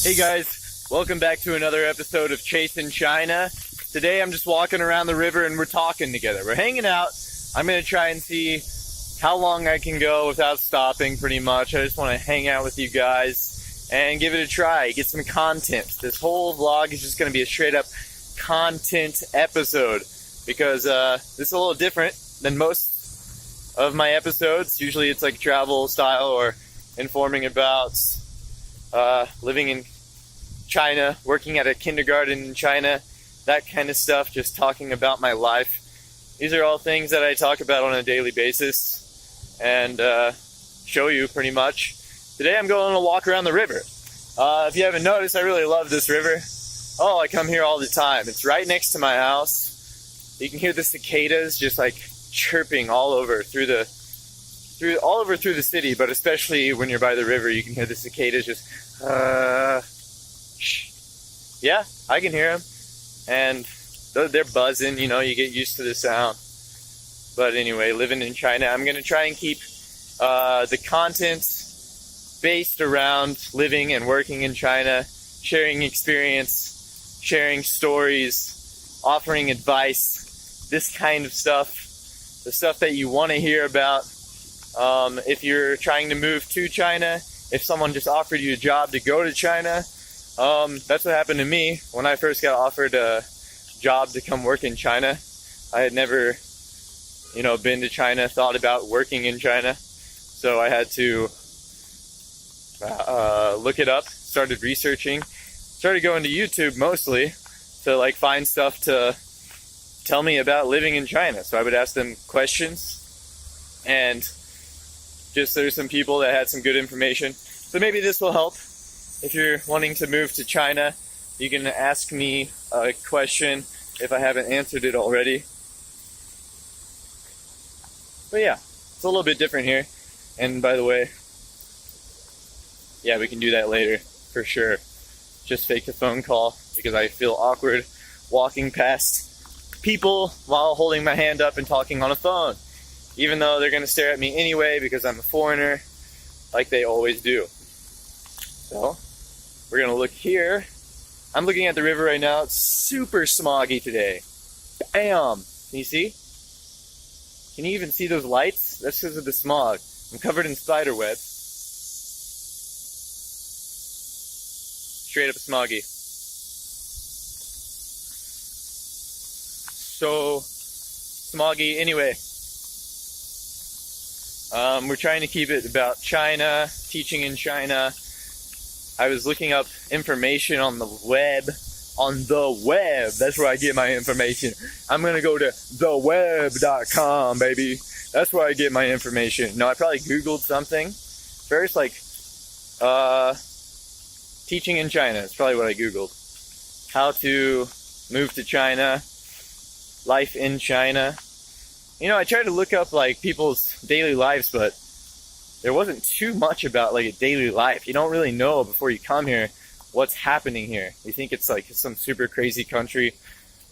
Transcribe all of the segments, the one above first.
Hey guys, welcome back to another episode of Chasing China. Today I'm just walking around the river and we're talking together. We're hanging out. I'm going to try and see how long I can go without stopping pretty much. I just want to hang out with you guys and give it a try, get some content. This whole vlog is just going to be a straight up content episode because this is a little different than most of my episodes. Usually it's like travel style or informing about living in China, working at a kindergarten in China, that kind of stuff, just talking about my life. These are all things that I talk about on a daily basis and show you pretty much. Today I'm going on a walk around the river. If you haven't noticed, I really love this river. Oh, I come here all the time. It's right next to my house. You can hear the cicadas just like chirping all over through the city, but especially when you're by the river, you can hear the cicadas just yeah, I can hear them, and they're buzzing. You know, you get used to the sound. But anyway, living in China, I'm gonna try and keep the content based around living and working in China, sharing experience, sharing stories, offering advice, this kind of stuff, the stuff that you want to hear about. If you're trying to move to China, if someone just offered you a job to go to China, that's what happened to me when I first got offered a job to come work in China. I had never, been to China, thought about working in China, so I had to look it up, started researching, started going to YouTube mostly to find stuff to tell me about living in China. So I would ask them questions, and just there's some people that had some good information. So maybe this will help. If you're wanting to move to China, you can ask me a question if I haven't answered it already. But yeah, it's a little bit different here. And by the way, yeah, we can do that later for sure. Just fake the phone call because I feel awkward walking past people while holding my hand up and talking on a phone, even though they're going to stare at me anyway because I'm a foreigner, like they always do. So, we're going to look here. I'm looking at the river right now. It's super smoggy today. Bam! Can you see? Can you even see those lights? That's because of the smog. I'm covered in spider webs. Straight up smoggy. So smoggy. Anyway, we're trying to keep it about China, teaching in China. I was looking up information on the web. On the web, that's where I get my information. I'm gonna go to theweb.com, baby. That's where I get my information. No, I probably Googled something first, teaching in China. It's probably what I Googled. How to move to China, life in China. I tried to look up people's daily lives, but there wasn't too much about a daily life. You don't really know before you come here what's happening here. You think it's some super crazy country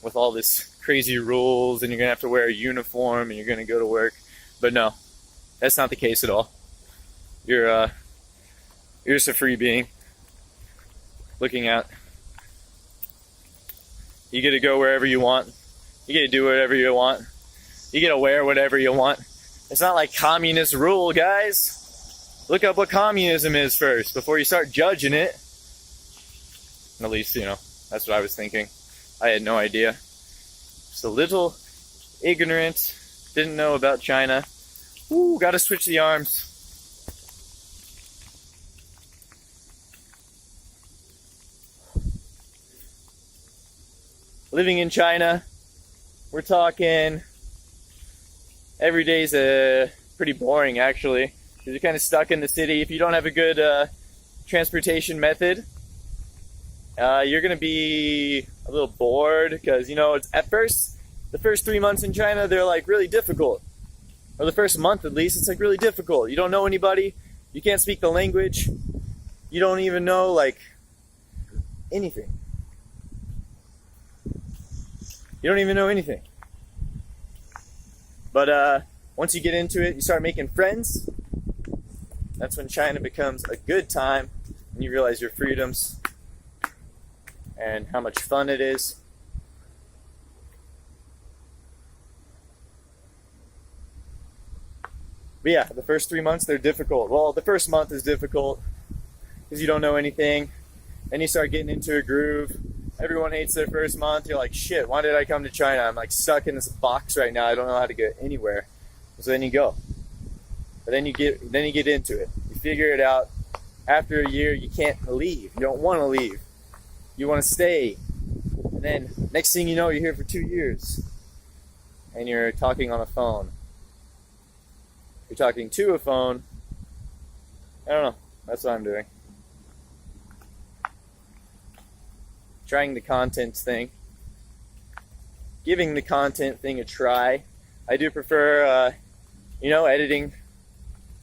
with all this crazy rules and you're gonna have to wear a uniform and you're gonna go to work. But no, that's not the case at all. You're just a free being looking out. You get to go wherever you want. You get to do whatever you want. You get to wear whatever you want. It's not like communist rule, guys. Look up what communism is first before you start judging it. At least, that's what I was thinking. I had no idea. Just a little ignorant. Didn't know about China. Ooh, gotta switch the arms. Living in China, we're talking every day's pretty boring, actually, because you're kind of stuck in the city. If you don't have a good transportation method, you're going to be a little bored because, it's the first 3 months in China, they're really difficult. Or the first month at least, it's really difficult. You don't know anybody. You can't speak the language. You don't even know anything. You don't even know anything. But once you get into it, you start making friends. That's when China becomes a good time and you realize your freedoms and how much fun it is. But yeah, the first 3 months, they're difficult. Well, the first month is difficult because you don't know anything. Then you start getting into a groove. Everyone hates their first month. You're like, shit, why did I come to China? I'm like stuck in this box right now. I don't know how to get anywhere. So then you go. But then you get into it. You figure it out. After a year, you can't leave. You don't want to leave. You want to stay. And then next thing you know, you're here for 2 years. And you're talking on a phone. You're talking to a phone. I don't know. That's what I'm doing. Trying the content thing. Giving the content thing a try. I do prefer, editing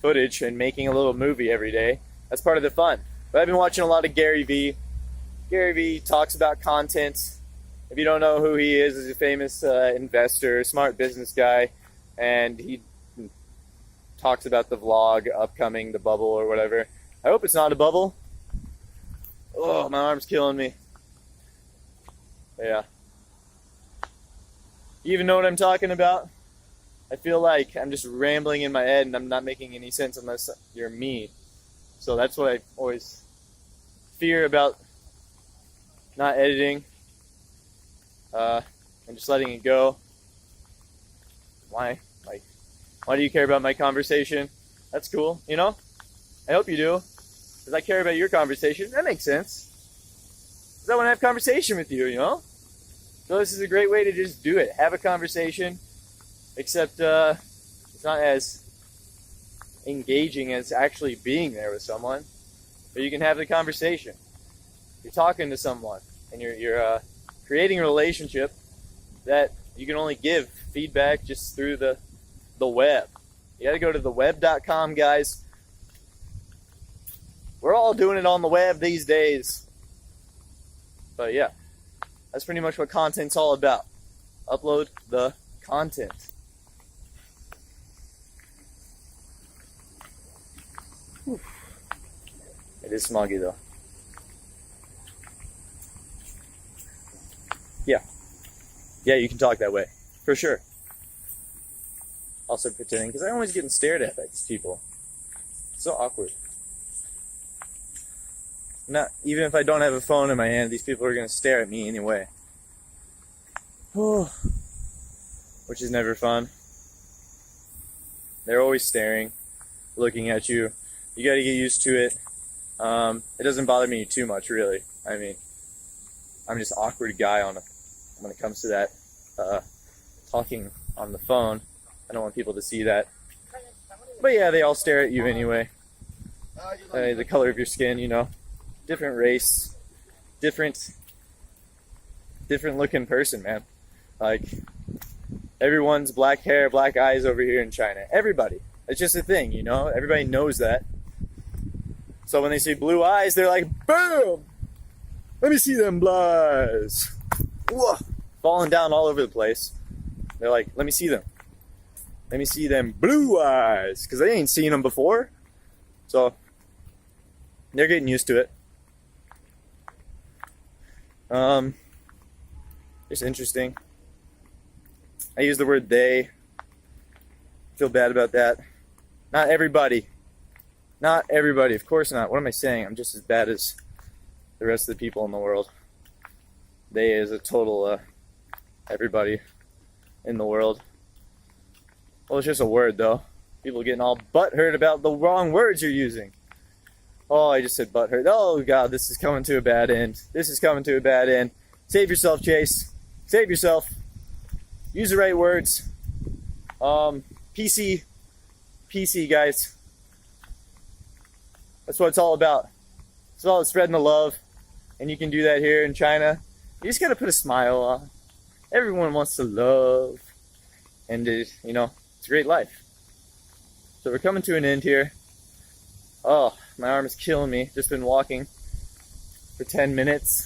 footage and making a little movie every day. That's part of the fun. But I've been watching a lot of Gary Vee. Gary Vee talks about content. If you don't know who he is, he's a famous investor, smart business guy, and he talks about the vlog upcoming, the bubble or whatever. I hope it's not a bubble. Oh, my arm's killing me. Yeah. You even know what I'm talking about? I feel like I'm just rambling in my head and I'm not making any sense unless you're me. So that's what I always fear about not editing and just letting it go. Why? Why do you care about my conversation? That's cool, you know? I hope you do. Because I care about your conversation. That makes sense. Because I want to have conversation with you, you know? So this is a great way to just do it. Have a conversation. Except it's not as engaging as actually being there with someone. But you can have the conversation. You're talking to someone. And you're creating a relationship that you can only give feedback just through the web. You gotta go to theweb.com, guys. We're all doing it on the web these days. But yeah, that's pretty much what content's all about. Upload the content. Whew. It is smoggy though. Yeah, you can talk that way. For sure. Also pretending, because I'm always getting stared at by these people. It's so awkward. Not even if I don't have a phone in my hand, these people are going to stare at me anyway. Which is never fun. They're always staring, looking at you. You got to get used to it. It doesn't bother me too much, really. I mean, I'm just an awkward guy when it comes to that. Talking on the phone. I don't want people to see that. But yeah, they all stare at you anyway. The color of your skin, you know. Different race. Different looking person, man. Like, everyone's black hair, black eyes over here in China. Everybody. It's just a thing, you know. Everybody knows that. So when they see blue eyes, they're like, boom! Let me see them blue eyes. Whoa! Falling down all over the place. They're like, let me see them. Let me see them blue eyes. Because they ain't seen them before. So, they're getting used to it. It's interesting. I use the word they. Feel bad about that. Not everybody. Not everybody. Of course not. What am I saying? I'm just as bad as the rest of the people in the world. They is a total everybody in the world. Well, it's just a word, though. People getting all butthurt about the wrong words you're using. Oh, I just said butthurt. Oh, God, this is coming to a bad end. This is coming to a bad end. Save yourself, Chase. Save yourself. Use the right words. PC, guys. That's what it's all about. It's all about spreading the love. And you can do that here in China. You just gotta put a smile on. Everyone wants to love. And, it's a great life. So we're coming to an end here. Oh, my arm is killing me. Just been walking for 10 minutes.